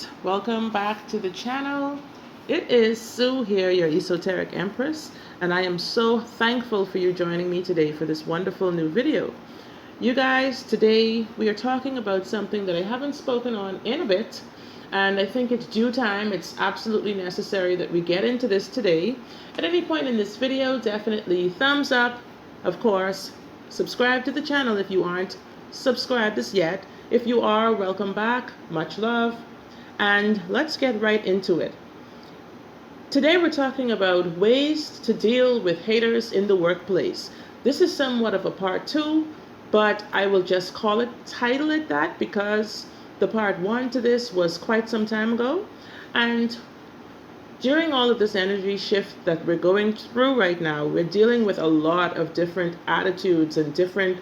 guys, welcome back to the channel. It is Sue here, your esoteric empress, and I am so thankful for you joining me today for this wonderful new video. You guys, today we are talking about something that I haven't spoken on in a bit, and I think it's due time. It's absolutely necessary that we get into this today. At any point in this video, definitely thumbs up, of course, subscribe to the channel if you aren't subscribed as yet. If you are, welcome back, much love, and let's get right into it. Today we're talking about ways to deal with haters in the workplace. This is somewhat of a part 2, but I will just title it that because the part 1 to this was quite some time ago, and during all of this energy shift that we're going through right now, we're dealing with a lot of different attitudes and different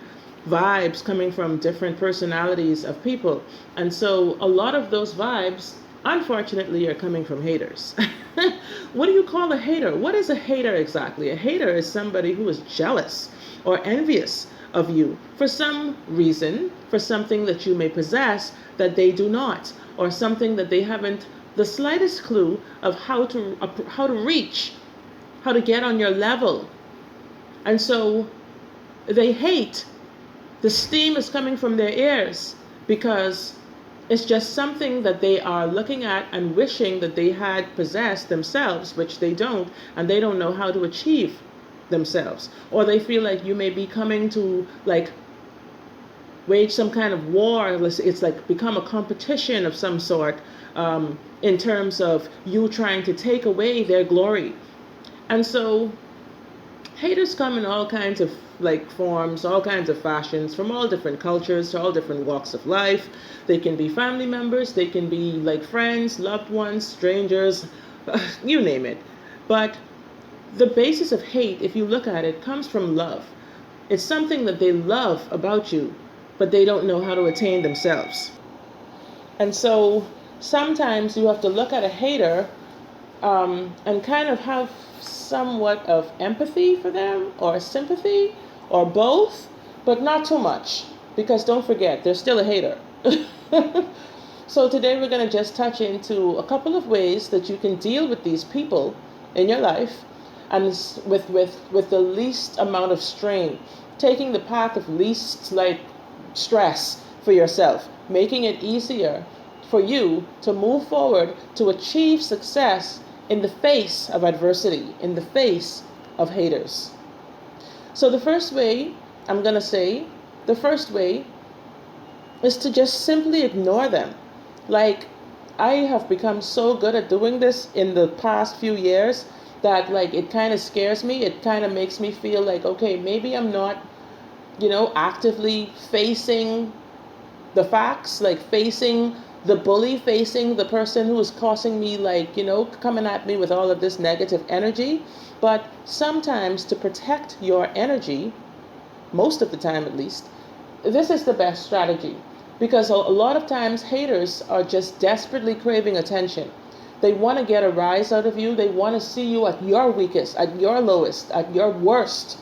vibes coming from different personalities of people. And so a lot of those vibes, unfortunately, are coming from haters. What do you call a hater? What is a hater exactly? A hater is somebody who is jealous or envious of you for some reason, for something that you may possess that they do not, or something that they haven't the slightest clue of how to reach, how to get on your level. And so they hate. The steam is coming from their ears because it's just something that they are looking at and wishing that they had possessed themselves, which they don't, and they don't know how to achieve themselves. Or they feel like you may be coming to wage some kind of war. It's like become a competition of some sort, in terms of you trying to take away their glory. And so haters come in all kinds of forms, all kinds of fashions, from all different cultures to all different walks of life. They can be family members, they can be friends, loved ones, strangers, you name it. But the basis of hate, if you look at it, comes from love. It's something that they love about you, but they don't know how to attain themselves. And so sometimes you have to look at a hater and kind of have somewhat of empathy for them, or sympathy, or both, but not too much, because don't forget, they're still a hater. So today we're going to just touch into a couple of ways that you can deal with these people in your life, and with the least amount of strain, taking the path of least stress for yourself, making it easier for you to move forward to achieve success in the face of adversity, in the face of haters. So the first way is to just simply ignore them. I have become so good at doing this in the past few years that it kind of scares me. It kind of makes me feel okay, maybe I'm not, actively facing the facts, facing the bully, facing the person who is causing me, coming at me with all of this negative energy. But sometimes, to protect your energy, most of the time at least, this is the best strategy. Because a lot of times haters are just desperately craving attention. They want to get a rise out of you. They want to see you at your weakest, at your lowest, at your worst.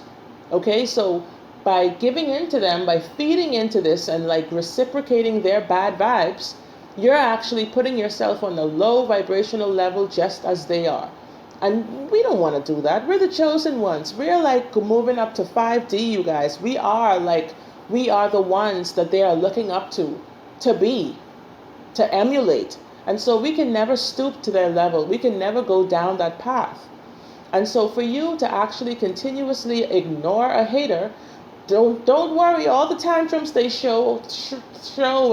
Okay, so by giving into them, by feeding into this and reciprocating their bad vibes, you're actually putting yourself on a low vibrational level just as they are. And we don't want to do that. We're the chosen ones. We're moving up to 5D, you guys. We are the ones that they are looking up to be, to emulate. And so we can never stoop to their level. We can never go down that path. And so for you to actually continuously ignore a hater, don't worry, all the tantrums they show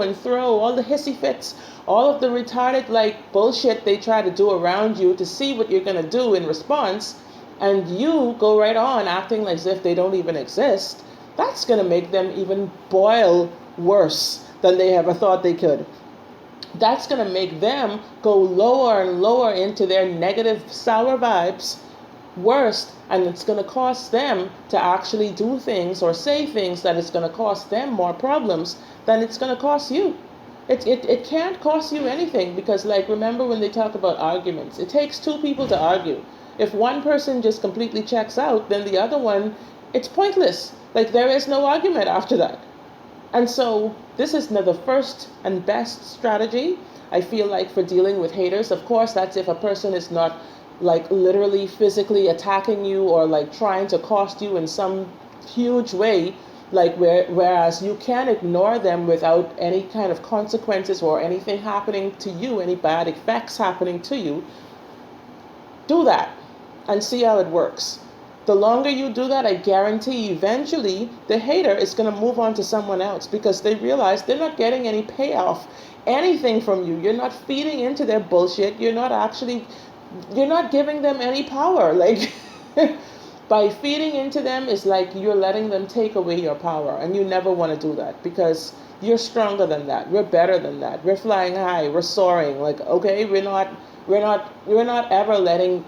and throw, all the hissy fits, all of the retarded bullshit they try to do around you to see what you're going to do in response, and you go right on acting as if they don't even exist. That's going to make them even boil worse than they ever thought they could. That's going to make them go lower and lower into their negative, sour vibes, worst, and it's going to cost them to actually do things or say things that it's going to cost them more problems than it's going to cost you. It can't cost you anything, because remember when they talk about arguments, it takes two people to argue. If one person just completely checks out, then the other one, it's pointless. There is no argument after that. And so this is the first and best strategy. I feel like, for dealing with haters. Of course, that's if a person is not like literally physically attacking you or like trying to cost you in some huge way, like whereas you can ignore them without any kind of consequences or anything happening to you, any bad effects happening to you. Do that and see how it works. The longer you do that, I guarantee eventually the hater is going to move on to someone else, because they realize they're not getting any payoff, anything from you. You're not feeding into their bullshit. You're not giving them any power. Like, by feeding into them is like you're letting them take away your power, and you never want to do that, because you're stronger than that. We're better than that. We're flying high. We're soaring. Like, okay, we're not ever letting.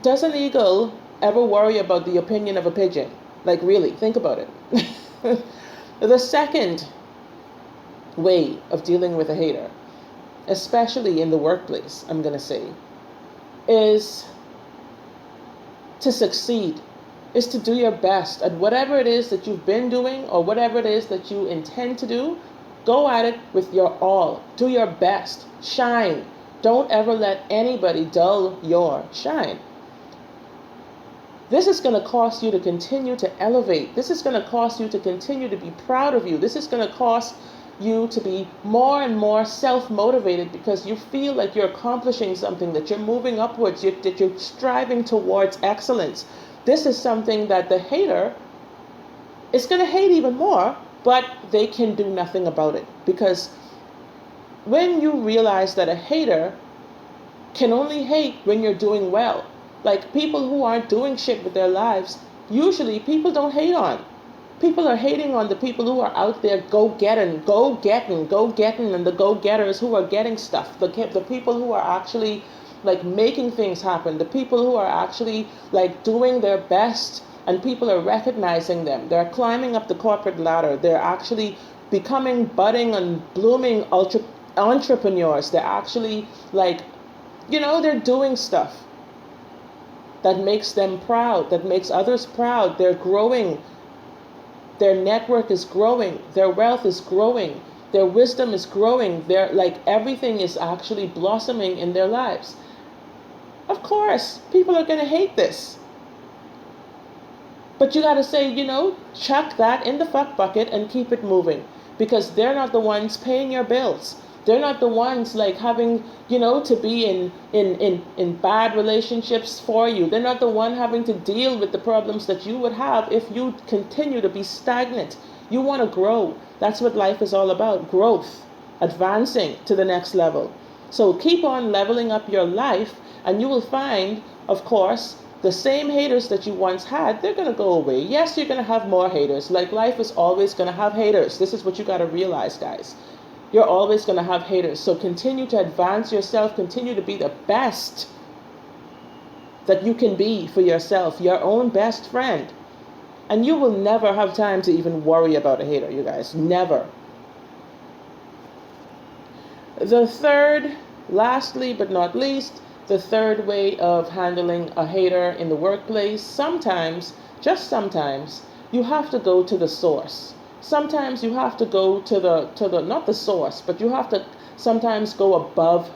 Does an eagle ever worry about the opinion of a pigeon? Like, really, think about it. The second way of dealing with a hater, especially in the workplace, I'm going to say, is to succeed, is to do your best at whatever it is that you've been doing or whatever it is that you intend to do. Go at it with your all. Do your best. Shine. Don't ever let anybody dull your shine. This is going to cause you to continue to elevate. This is going to cause you to continue to be proud of you. This is going to cause you to be more and more self-motivated, because you feel like you're accomplishing something, that you're moving upwards, that you're striving towards excellence. This is something that the hater is going to hate even more, but they can do nothing about it. Because when you realize that a hater can only hate when you're doing well, like people who aren't doing shit with their lives, usually people don't hate on. People are hating on the people who are out there go getting, and the go-getters who are getting stuff. The people who are actually like making things happen. The people who are actually like doing their best, and people are recognizing them. They're climbing up the corporate ladder. They're actually becoming budding and blooming entrepreneurs. They're actually like, they're doing stuff that makes them proud, that makes others proud. They're growing. Their network is growing. Their wealth is growing. Their wisdom is growing. Their everything is actually blossoming in their lives. Of course, people are going to hate this. But you got to say, chuck that in the fuck bucket and keep it moving, because they're not the ones paying your bills. They're not the ones like having, to be in bad relationships for you. They're not the one having to deal with the problems that you would have if you continue to be stagnant. You want to grow. That's what life is all about. Growth, advancing to the next level. So keep on leveling up your life, and you will find, of course, the same haters that you once had, they're going to go away. Yes, you're going to have more haters. Like, life is always going to have haters. This is what you got to realize, guys. You're always going to have haters. So continue to advance yourself. Continue to be the best that you can be for yourself, your own best friend. And you will never have time to even worry about a hater, you guys. Never. The third, lastly but not least, the third way of handling a hater in the workplace, sometimes, just sometimes, you have to go to the source. Sometimes you have to go to the not the source, but you have to sometimes go above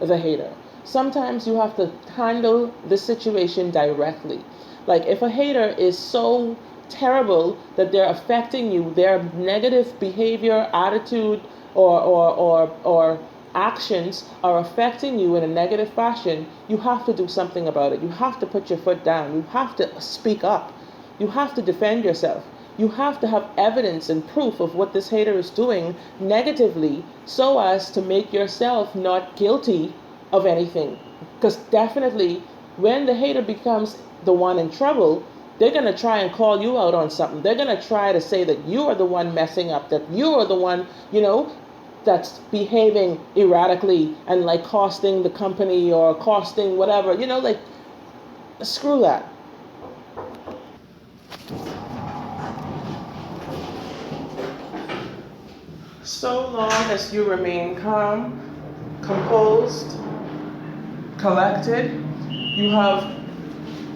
the hater. Sometimes you have to handle the situation directly. Like, if a hater is so terrible that they're affecting you, their negative behavior, attitude, or actions are affecting you in a negative fashion, you have to do something about it. You have to put your foot down. You have to speak up. You have to defend yourself. You have to have evidence and proof of what this hater is doing negatively, so as to make yourself not guilty of anything. Because definitely, when the hater becomes the one in trouble, they're going to try and call you out on something. They're going to try to say that you are the one messing up, that you are the one, that's behaving erratically and like costing the company or costing whatever, screw that. So long as you remain calm, composed, collected, you have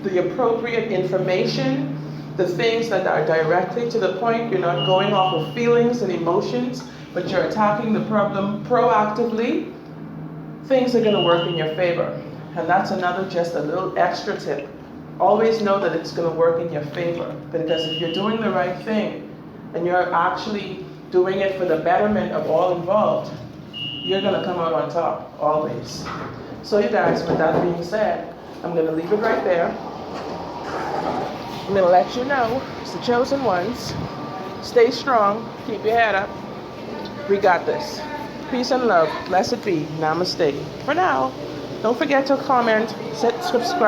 the appropriate information, the things that are directly to the point. You're not going off of feelings and emotions, but you're attacking the problem proactively. things are going to work in your favor. And that's another, just a little extra tip. Always know that it's going to work in your favor, because if you're doing the right thing and you're actually doing it for the betterment of all involved, you're going to come out on top, always. So you guys, with that being said, I'm going to leave it right there. I'm going to let you know, it's the chosen ones. Stay strong. Keep your head up. We got this. Peace and love. Blessed be. Namaste. For now, don't forget to comment, subscribe.